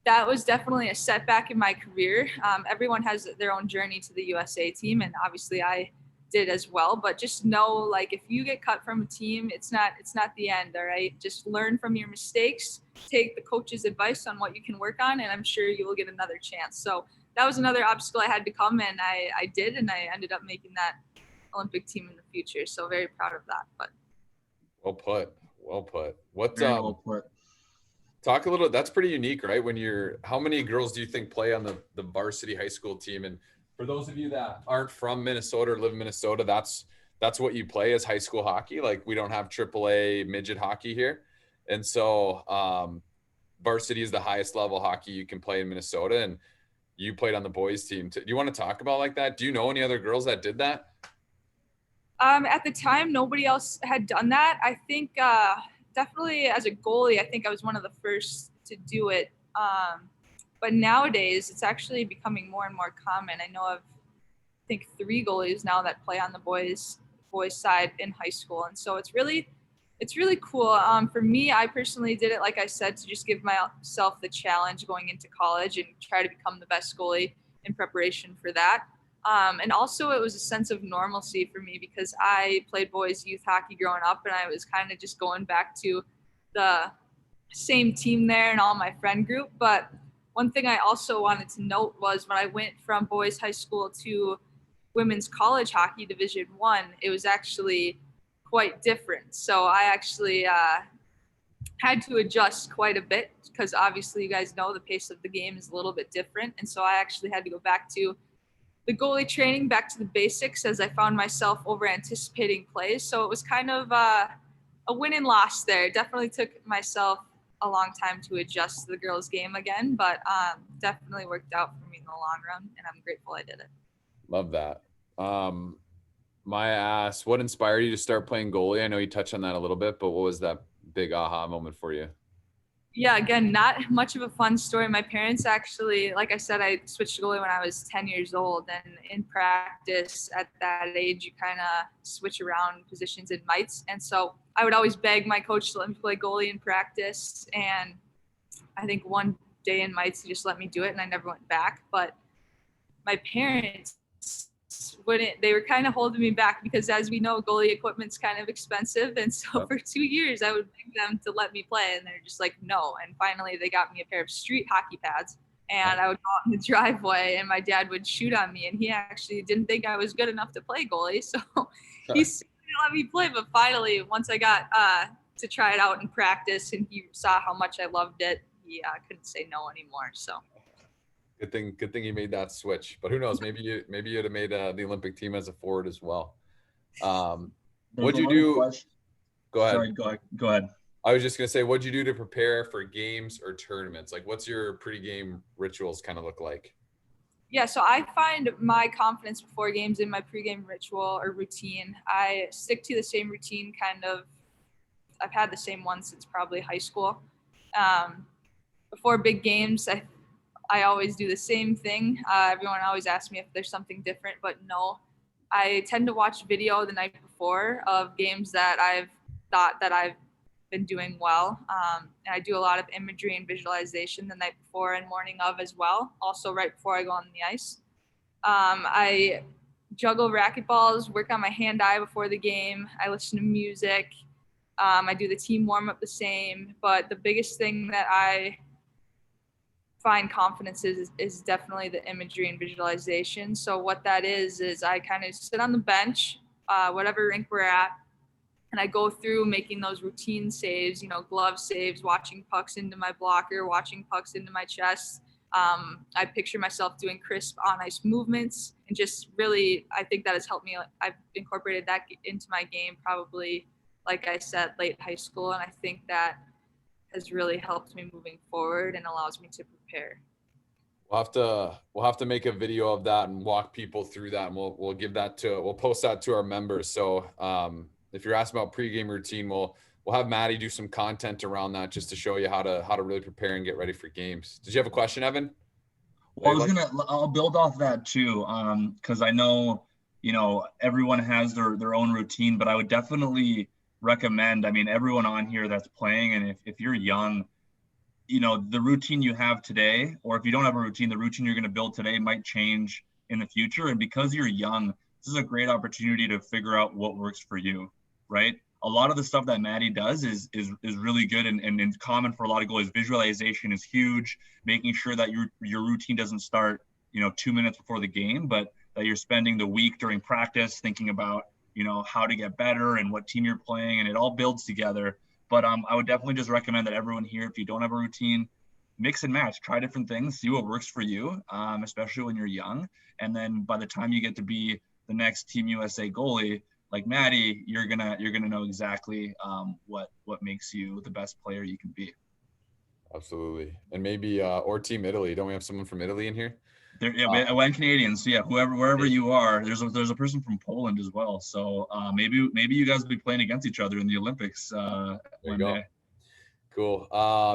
[SPEAKER 2] that was definitely a setback in my career. Everyone has their own journey to the USA team, and obviously I did as well. But just know, like, if you get cut from a team, it's not the end. All right, just learn from your mistakes, take the coach's advice on what you can work on, and I'm sure you will get another chance. So that was another obstacle I had to come, and I did, and I ended up making that Olympic team in the future. So very proud of that. But
[SPEAKER 1] Well put. What
[SPEAKER 3] Very well put.
[SPEAKER 1] talk a little, that's pretty unique, right? How many girls do you think play on the varsity high school team? And for those of you that aren't from Minnesota or live in Minnesota, that's what you play as high school hockey. Like, we don't have AAA midget hockey here. And so varsity is the highest level hockey you can play in Minnesota. And you played on the boys team. Do you want to talk about like that? Do you know any other girls that did that?
[SPEAKER 2] At the time, nobody else had done that. I think definitely as a goalie, I think I was one of the first to do it. But nowadays, it's actually becoming more and more common. I know of, I think, 3 goalies now that play on the boys side in high school, and so it's really cool. For me, I personally did it, like I said, to just give myself the challenge going into college and try to become the best goalie in preparation for that. And also it was a sense of normalcy for me because I played boys youth hockey growing up, and I was kind of just going back to the same team there and all my friend group. But one thing I also wanted to note was when I went from boys high school to women's college hockey Division I, it was actually quite different. So I actually had to adjust quite a bit because obviously you guys know the pace of the game is a little bit different. And so I actually had to go back to the goalie training, back to the basics, as I found myself over anticipating plays. So it was kind of a win and loss there. It definitely took myself a long time to adjust to the girls' game again, but definitely worked out for me in the long run, and I'm grateful I did it.
[SPEAKER 1] Love that. My ass, what inspired you to start playing goalie? I know you touched on that a little bit, but what was that big aha moment for you?
[SPEAKER 2] Yeah, again, not much of a fun story. My parents actually, like I said, I switched to goalie when I was 10 years old. And in practice at that age, you kind of switch around positions in mites. And so I would always beg my coach to let me play goalie in practice. And I think one day in mites, he just let me do it and I never went back. But my parents they were kind of holding me back because, as we know, goalie equipment's kind of expensive. And so for 2 years I would beg them to let me play, and they're just like, no. And finally they got me a pair of street hockey pads, and I would go out in the driveway and my dad would shoot on me, and he actually didn't think I was good enough to play goalie. So he still didn't let me play. But finally, once I got to try it out in practice and he saw how much I loved it, he couldn't say no anymore. So
[SPEAKER 1] Good thing you made that switch. But who knows? Maybe you'd have made the Olympic team as a forward as well. What'd you do? Go ahead.
[SPEAKER 3] Sorry, go ahead.
[SPEAKER 1] I was just gonna say, what'd you do to prepare for games or tournaments? Like, what's your pre-game rituals kind of look like?
[SPEAKER 2] Yeah, so I find my confidence before games in my pregame ritual or routine. I stick to the same routine kind of. I've had the same one since probably high school. Before big games, I always do the same thing. Everyone always asks me if there's something different, but no. I tend to watch video the night before of games that I've thought that I've been doing well. And I do a lot of imagery and visualization the night before and morning of as well, also right before I go on the ice. I juggle racquetballs, work on my hand-eye before the game. I listen to music. I do the team warm up the same, but the biggest thing that I find confidence is definitely the imagery and visualization. So what that is I kind of sit on the bench, whatever rink we're at, and I go through making those routine saves, glove saves, watching pucks into my blocker, watching pucks into my chest. I picture myself doing crisp on ice movements, and just really, I think that has helped me. I've incorporated that into my game probably, like I said, late high school. And I think that has really helped me moving forward and allows me to prepare.
[SPEAKER 1] We'll have to make a video of that and walk people through that, and we'll post that to our members. So if you're asking about pregame routine, we'll have Maddie do some content around that just to show you how to really prepare and get ready for games. Did you have a question, Evan?
[SPEAKER 3] Well, I'll build off that too, because I know, everyone has their own routine, but I would definitely recommend, everyone on here that's playing, and if you're young, the routine you have today, or if you don't have a routine, the routine you're going to build today might change in the future. And because you're young, this is a great opportunity to figure out what works for you, right? A lot of the stuff that Maddie does is really good and common for a lot of goalies. Visualization is huge, making sure that your routine doesn't start, 2 minutes before the game, but that you're spending the week during practice thinking about, how to get better and what team you're playing, and it all builds together. But I would definitely just recommend that everyone here, if you don't have a routine, mix and match, try different things, see what works for you, especially when you're young. And then by the time you get to be the next Team USA goalie, like Maddie, you're gonna know exactly what makes you the best player you can be.
[SPEAKER 1] Absolutely. And maybe or Team Italy. Don't we have someone from Italy in here?
[SPEAKER 3] And Canadians. So yeah, wherever you are, there's a person from Poland as well. So maybe you guys will be playing against each other in the Olympics one day.
[SPEAKER 1] Cool.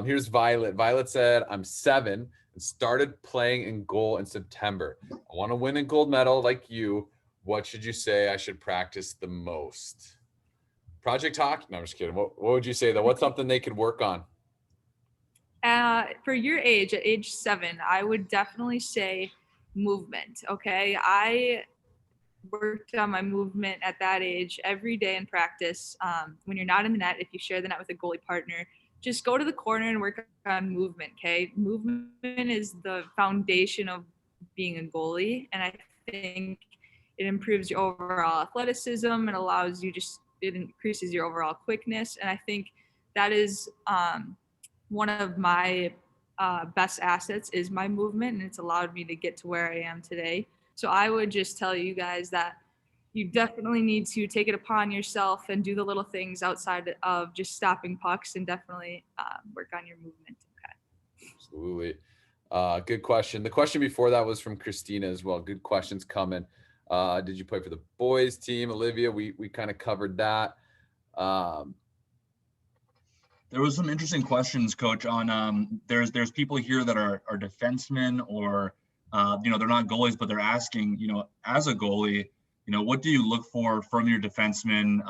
[SPEAKER 1] Here's Violet. Violet said, I'm 7 and started playing in goal in September. I want to win a gold medal like you. What should you say I should practice the most? Project Hockey? No, I'm just kidding. What would you say though? What's something they could work on?
[SPEAKER 2] For your age, at age 7, I would definitely say movement. Okay. I worked on my movement at that age every day in practice. When you're not in the net, if you share the net with a goalie partner, just go to the corner and work on movement. Okay. Movement is the foundation of being a goalie. And I think it improves your overall athleticism. It increases your overall quickness. And I think that is, one of my best assets is my movement, and it's allowed me to get to where I am today. So I would just tell you guys that you definitely need to take it upon yourself and do the little things outside of just stopping pucks, and definitely work on your movement. Okay.
[SPEAKER 1] Absolutely. Good question. The question before that was from Christina as well. Good questions coming. Did you play for the boys team? Olivia, we kind of covered that.
[SPEAKER 3] There was some interesting questions, Coach, on there's people here that are defensemen or they're not goalies, but they're asking, as a goalie, what do you look for from your defensemen?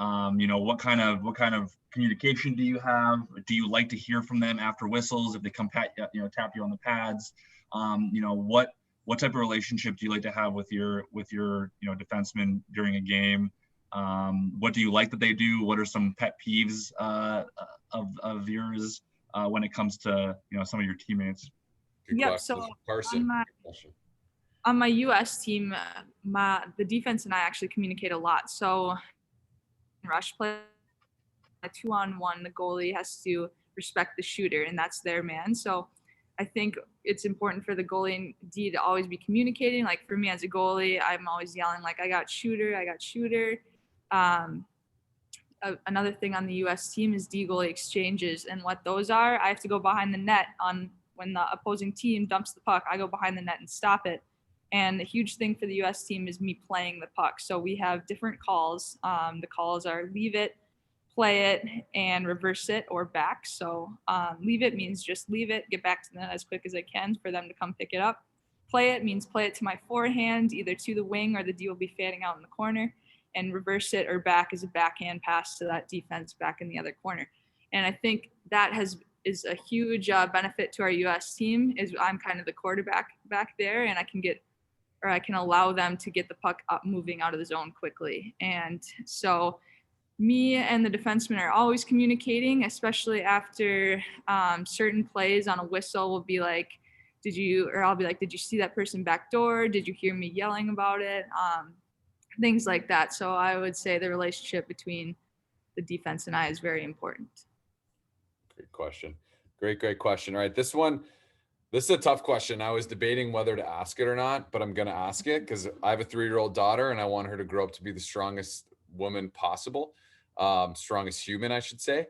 [SPEAKER 3] What kind of communication do you have? Do you like to hear from them after whistles if they come tap you on the pads? What type of relationship do you like to have with your defensemen during a game? What do you like that they do? What are some pet peeves of yours when it comes to some of your teammates?
[SPEAKER 2] Yep. So on my US team, the defense and I actually communicate a lot. So rush play, 2-on-1, the goalie has to respect the shooter, and that's their man. So I think it's important for the goalie and D to always be communicating. Like for me as a goalie, I'm always yelling like, I got shooter. Another thing on the US team is Deagle Exchanges, and what those are, I have to go behind the net when the opposing team dumps the puck. I go behind the net and stop it. And the huge thing for the US team is me playing the puck. So we have different calls. The calls are leave it, play it, and reverse it or back. So leave it means just leave it, get back to the net as quick as I can for them to come pick it up. Play it means play it to my forehand, either to the wing or the D will be fanning out in the corner. And reverse it or back is a backhand pass to that defense back in the other corner. And I think that is a huge benefit to our US team is I'm kind of the quarterback back there, and I can allow them to get the puck up moving out of the zone quickly. And so me and the defenseman are always communicating, especially after certain plays on a whistle. We'll be like, I'll be like, did you see that person back door? Did you hear me yelling about it? Things like that. So I would say the relationship between the defense and I is very important.
[SPEAKER 1] Great question. Great question. All right. This is a tough question. I was debating whether to ask it or not, but I'm going to ask it because I have a 3-year-old daughter and I want her to grow up to be the strongest woman possible. Strongest human, I should say.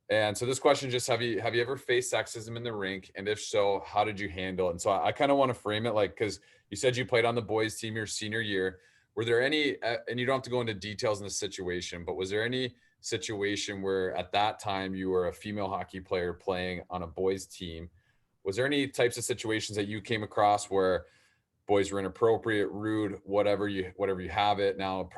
[SPEAKER 1] And so this question just, have you ever faced sexism in the rink? And if so, how did you handle it? And so I kind of want to frame it like, because you said you played on the boys team your senior year. Were there any, and you don't have to go into details in the situation, but was there any situation where at that time you were a female hockey player playing on a boys team? Was there any types of situations that you came across where boys were inappropriate, rude, whatever you have it? Now,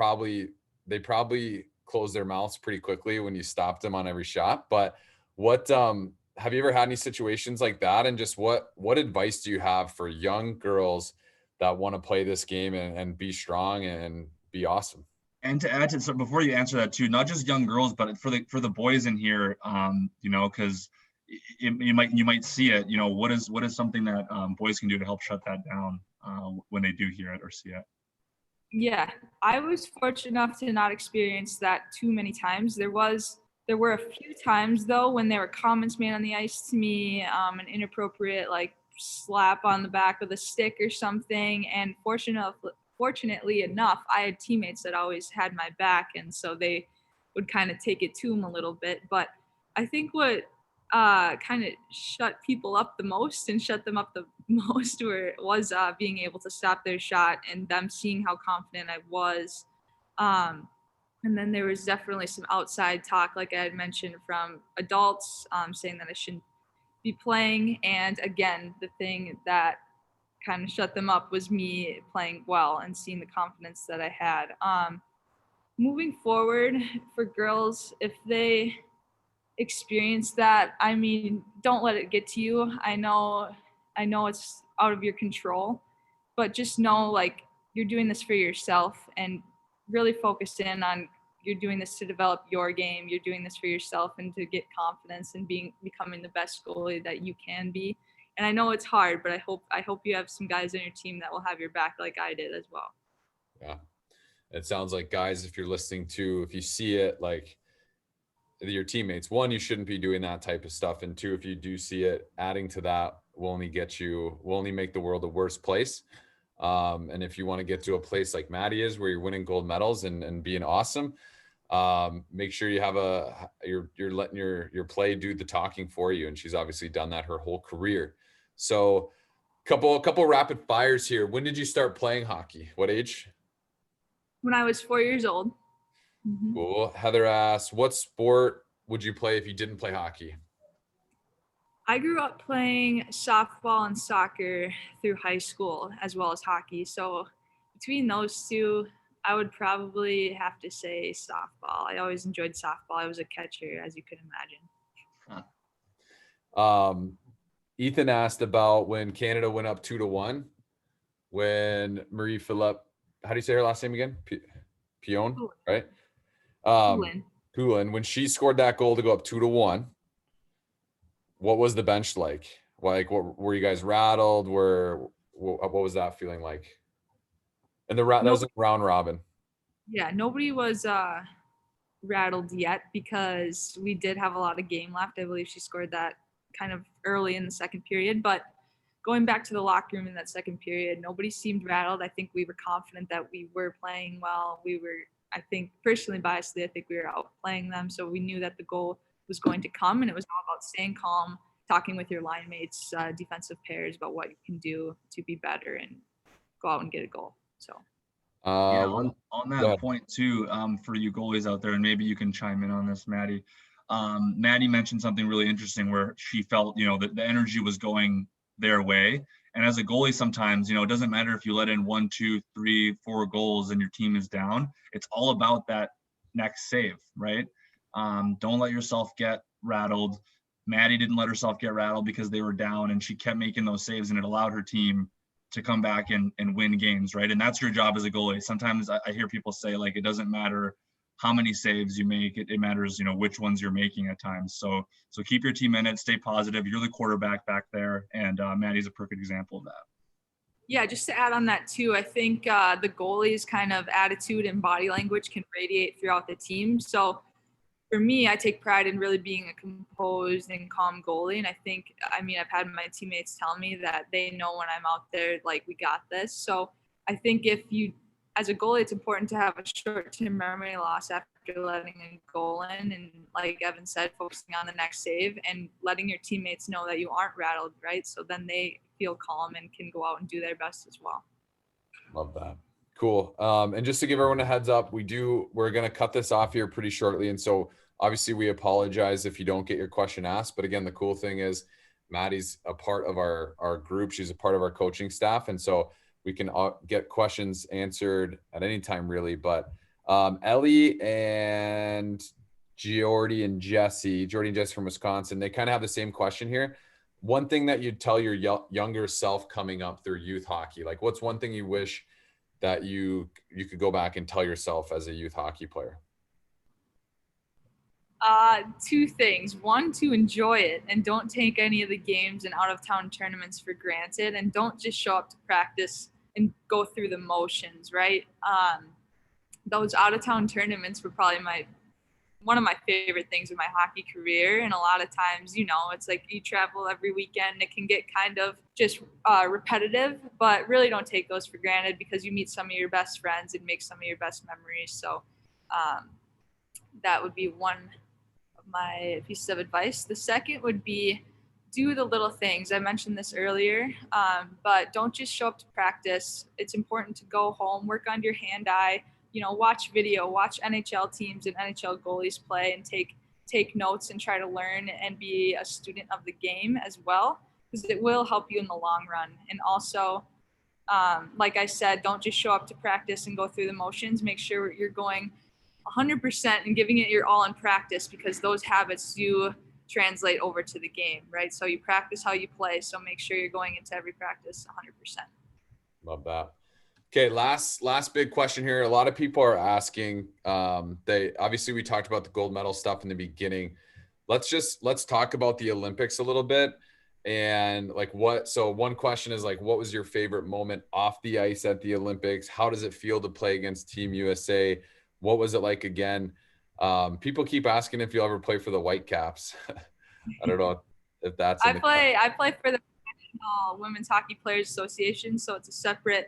[SPEAKER 1] they probably closed their mouths pretty quickly when you stopped them on every shot. But what have you ever had any situations like that? And just what advice do you have for young girls that want to play this game and be strong and be awesome?
[SPEAKER 3] And to add to, so before you answer that too, not just young girls, but for the boys in here, because you might see it. What is something that boys can do to help shut that down when they do hear it or see it?
[SPEAKER 2] Yeah, I was fortunate enough to not experience that too many times. There were a few times though when there were comments made on the ice to me, an inappropriate like slap on the back with a stick or something. And fortunately enough, I had teammates that always had my back, and so they would kind of take it to them a little bit. But I think what kind of shut people up the most and shut them up the most was being able to stop their shot and them seeing how confident I was. And then there was definitely some outside talk, like I had mentioned, from adults saying that I shouldn't be playing. And again, the thing that kind of shut them up was me playing well and seeing the confidence that I had. Moving forward for girls, if they experience that, I mean, don't let it get to you. I know it's out of your control, but just know like you're doing this for yourself and really focus in on you're doing this to develop your game. You're doing this for yourself and to get confidence and becoming the best goalie that you can be. And I know it's hard, but I hope you have some guys on your team that will have your back like I did as well.
[SPEAKER 1] Yeah. It sounds like, guys, if you're listening to, if you see it, like your teammates, one, you shouldn't be doing that type of stuff. And two, if you do see it, adding to that will only make the world a worse place. And if you want to get to a place like Maddie is, where you're winning gold medals and being awesome, make sure you have you're letting your play do the talking for you. And she's obviously done that her whole career. So couple rapid fires here. When did you start playing hockey? What age?
[SPEAKER 2] When I was 4 years old.
[SPEAKER 1] Mm-hmm. Cool. Heather asks, what sport would you play if you didn't play hockey?
[SPEAKER 2] I grew up playing softball and soccer through high school as well as hockey. So between those two, I would probably have to say softball. I always enjoyed softball. I was a catcher, as you could imagine.
[SPEAKER 1] Huh. Ethan asked about when Canada went up 2-1, when Marie-Philip, how do you say her last name again? Pion, right? Poulin, when she scored that goal to go up 2-1, what was the bench like? Like, what were you guys rattled? What was that feeling like? And that was a round robin.
[SPEAKER 2] Yeah, nobody was rattled yet because we did have a lot of game left. I believe she scored that kind of early in the second period, but going back to the locker room in that second period, nobody seemed rattled. I think we were confident that we were playing well. I think personally biasedly, I think we were outplaying them. So we knew that the goal was going to come, and it was all about staying calm, talking with your line mates, defensive pairs about what you can do to be better and go out and get a goal. So
[SPEAKER 3] on that point too, for you goalies out there, and maybe you can chime in on this, Maddie. Maddie mentioned something really interesting where she felt, that the energy was going their way. And as a goalie, sometimes, it doesn't matter if you let in 1, 2, 3, 4 goals and your team is down. It's all about that next save, right? Don't let yourself get rattled. Maddie didn't let herself get rattled because they were down, and she kept making those saves, and it allowed her team to come back and win games, right? And that's your job as a goalie. Sometimes I hear people say, like, it doesn't matter how many saves you make. It matters, which ones you're making at times. So keep your team in it, stay positive. You're the quarterback back there, and Maddie's a perfect example of that.
[SPEAKER 2] Yeah, just to add on that too, I think the goalie's kind of attitude and body language can radiate throughout the team. So for me, I take pride in really being a composed and calm goalie. And I've had my teammates tell me that they know when I'm out there, like, we got this. So I think as a goalie, it's important to have a short-term memory loss after letting a goal in. And like Evan said, focusing on the next save and letting your teammates know that you aren't rattled, right? So then they feel calm and can go out and do their best as well.
[SPEAKER 1] Love that. Cool. And just to give everyone a heads up, we're going to cut this off here pretty shortly. And so obviously we apologize if you don't get your question asked. But again, the cool thing is Maddie's a part of our group. She's a part of our coaching staff. And so we can get questions answered at any time, really. But Ellie and Jordy and Jesse from Wisconsin, they kind of have the same question here. One thing that you'd tell your younger self coming up through youth hockey, like what's one thing you wish that you could go back and tell yourself as a youth hockey player?
[SPEAKER 2] Two things. One, to enjoy it and don't take any of the games and out of town tournaments for granted, and don't just show up to practice and go through the motions, right? Those out of town tournaments were probably one of my favorite things in my hockey career. And a lot of times, it's like you travel every weekend. It can get kind of just repetitive, but really don't take those for granted, because you meet some of your best friends and make some of your best memories. So that would be one of my pieces of advice. The second would be do the little things. I mentioned this earlier, but don't just show up to practice. It's important to go home, work on your hand-eye, watch video, watch NHL teams and NHL goalies play, and take notes and try to learn and be a student of the game as well, because it will help you in the long run. And also, like I said, don't just show up to practice and go through the motions. Make sure you're going 100% and giving it your all in practice, because those habits do translate over to the game, right? So you practice how you play. So make sure you're going into every practice 100%.
[SPEAKER 1] Love that. Okay, last big question here. A lot of people are asking, obviously we talked about the gold medal stuff in the beginning. Let's talk about the Olympics a little bit. And so one question is what was your favorite moment off the ice at the Olympics? How does it feel to play against Team USA? What was it like again? People keep asking if you'll ever play for the Whitecaps. I don't know if that's.
[SPEAKER 2] I play for the National Women's Hockey Players Association, so it's separate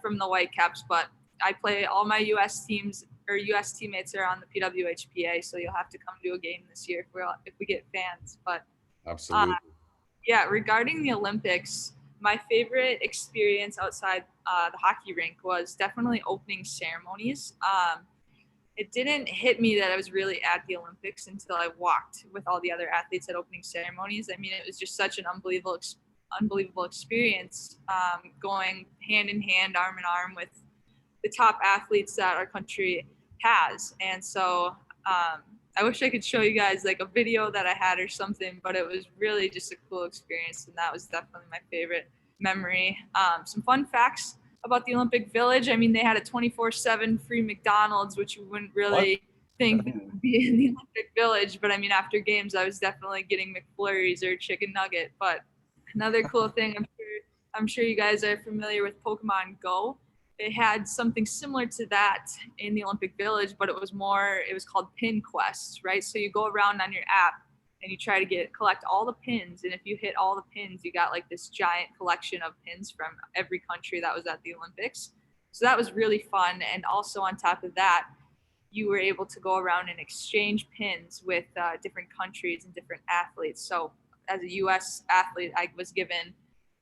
[SPEAKER 2] from the Whitecaps, but I play all my U.S. teams or U.S. teammates are on the PWHPA, so you'll have to come to a game this year if we get fans. But
[SPEAKER 1] absolutely.
[SPEAKER 2] Yeah, regarding the Olympics, my favorite experience outside the hockey rink was definitely opening ceremonies. It didn't hit me that I was really at the Olympics until I walked with all the other athletes at opening ceremonies. I mean, it was just such an unbelievable experience, going hand in hand, arm in arm with the top athletes that our country has. And so I wish I could show you guys like a video that I had or something, but it was really just a cool experience, and that was definitely my favorite memory. Some fun facts about the Olympic Village. I mean, they had a 24/7 free McDonald's, which you wouldn't really think would be in the Olympic Village. But I mean, after games, I was definitely getting McFlurries or chicken nugget. But another cool thing, I'm sure you guys are familiar with Pokemon Go. They had something similar to that in the Olympic Village, but it was called Pin Quest, right? So you go around on your app and you try to collect all the pins. And if you hit all the pins, you got like this giant collection of pins from every country that was at the Olympics. So that was really fun. And also on top of that, you were able to go around and exchange pins with different countries and different athletes. So as a U.S. athlete, I was given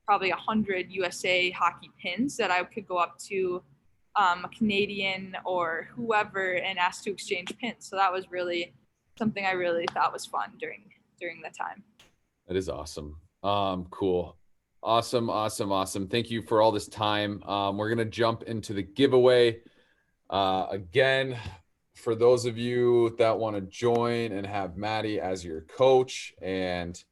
[SPEAKER 2] probably 100 USA hockey pins that I could go up to a Canadian or whoever and ask to exchange pins. So that was really something I really thought was fun during the time.
[SPEAKER 1] That is awesome. Cool. Awesome. Thank you for all this time. We're going to jump into the giveaway. Again, for those of you that want to join and have Maddie as your coach and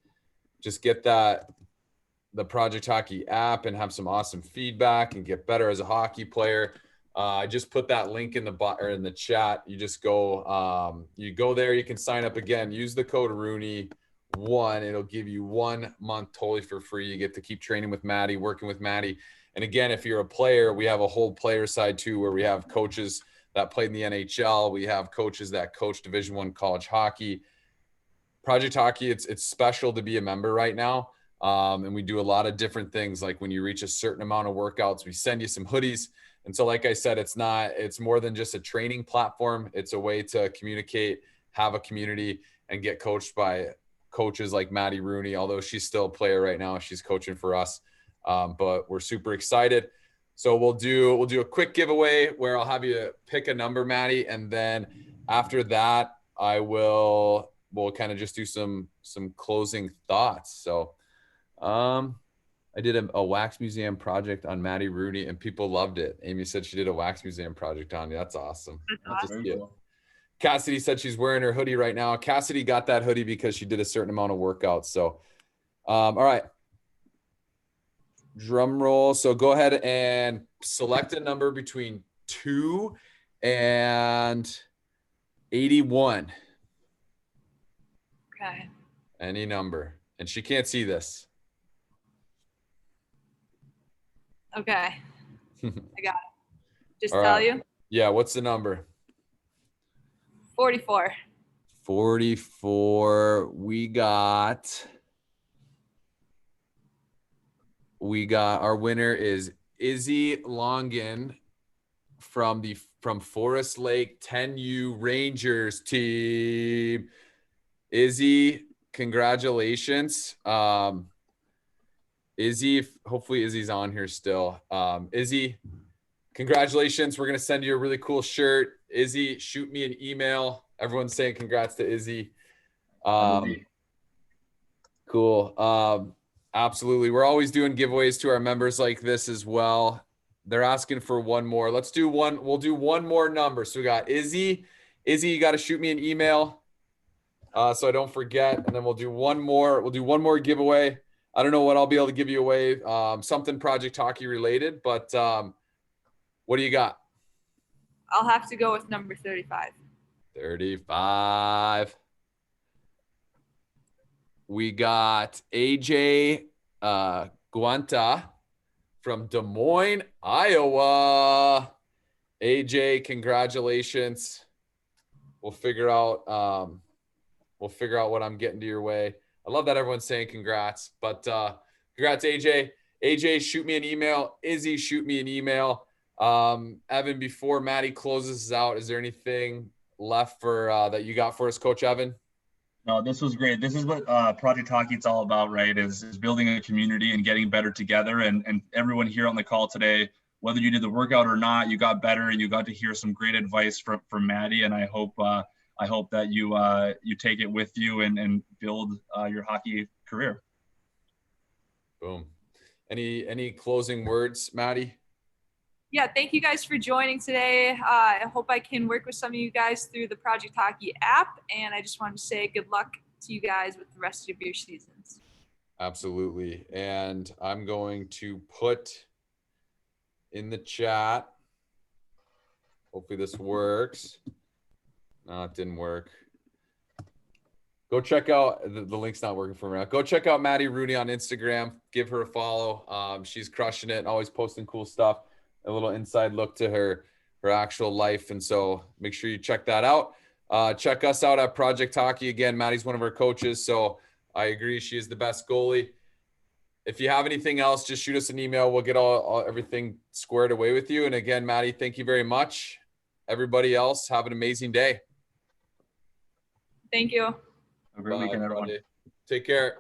[SPEAKER 1] just get the Project Hockey app and have some awesome feedback and get better as a hockey player, I just put that link in the or in the chat. You just go, you go there. You can sign up again. Use the code Rooney1. It'll give you 1 month totally for free. You get to keep training with Maddie, working with Maddie. And again, if you're a player, we have a whole player side too, where we have coaches that played in the NHL. We have coaches that coach Division I college hockey. Project Hockey, it's special to be a member right now. And we do a lot of different things. Like when you reach a certain amount of workouts, we send you some hoodies. And so, like I said, it's more than just a training platform. It's a way to communicate, have a community, and get coached by coaches like Maddie Rooney, although she's still a player right now. She's coaching for us. But we're super excited. So we'll do a quick giveaway where I'll have you pick a number, Maddie. And then after that, we'll kind of just do some closing thoughts. So I did a wax museum project on Maddie Rooney and people loved it. Amy said she did a wax museum project on you. That's awesome.
[SPEAKER 2] That's awesome.
[SPEAKER 3] Cool.
[SPEAKER 1] Cassidy said she's wearing her hoodie right now. Cassidy got that hoodie because she did a certain amount of workouts. So, all right. Drum roll. So go ahead and select a number between 2 and 81.
[SPEAKER 2] Okay.
[SPEAKER 1] Any number. And she can't see this.
[SPEAKER 2] Okay. I got it. Just
[SPEAKER 1] All
[SPEAKER 2] tell
[SPEAKER 1] right.
[SPEAKER 2] you.
[SPEAKER 1] Yeah. What's the number?
[SPEAKER 2] 44.
[SPEAKER 1] 44. We got our winner is Izzy Longan from Forest Lake 10U Rangers team. Izzy, congratulations. Izzy, hopefully Izzy's on here still. Izzy, congratulations. We're going to send you a really cool shirt. Izzy, shoot me an email. Everyone's saying congrats to Izzy. Cool. Absolutely. We're always doing giveaways to our members like this as well. They're asking for one more. Let's do one. We'll do one more number. So we got Izzy. Izzy, you got to shoot me an email so I don't forget. And then we'll do one more. We'll do one more giveaway. I don't know what I'll be able to give you away. Something Project Hockey related, but what do you got?
[SPEAKER 2] I'll have to go with number 35.
[SPEAKER 1] 35. We got AJ Guanta from Des Moines, Iowa. AJ, congratulations. We'll figure out what I'm getting to your way. I love that everyone's saying congrats, but congrats, AJ. AJ, shoot me an email. Izzy, shoot me an email. Evan, before Maddie closes us out, is there anything left for that you got for us, Coach Evan?
[SPEAKER 3] No, this was great. This is what Project Hockey it's all about, right? Is building a community and getting better together. And everyone here on the call today, whether you did the workout or not, you got better. You got to hear some great advice from Maddie, and I hope that you take it with you and build your hockey career.
[SPEAKER 1] Boom. Any closing words, Maddie?
[SPEAKER 2] Yeah, thank you guys for joining today. I hope I can work with some of you guys through the Project Hockey app, and I just wanted to say good luck to you guys with the rest of your seasons.
[SPEAKER 1] Absolutely. And I'm going to put in the chat, hopefully this works. No, it didn't work. Go check out, the link's not working for me now. Go check out Maddie Rooney on Instagram. Give her a follow. She's crushing it, always posting cool stuff. A little inside look to her actual life. And so make sure you check that out. Check us out at Project Hockey. Again, Maddie's one of our coaches. So I agree. She is the best goalie. If you have anything else, just shoot us an email. We'll get everything squared away with you. And again, Maddie, thank you very much. Everybody else, have an amazing day.
[SPEAKER 2] Thank you.
[SPEAKER 3] Have a great weekend, everyone.
[SPEAKER 1] Take care.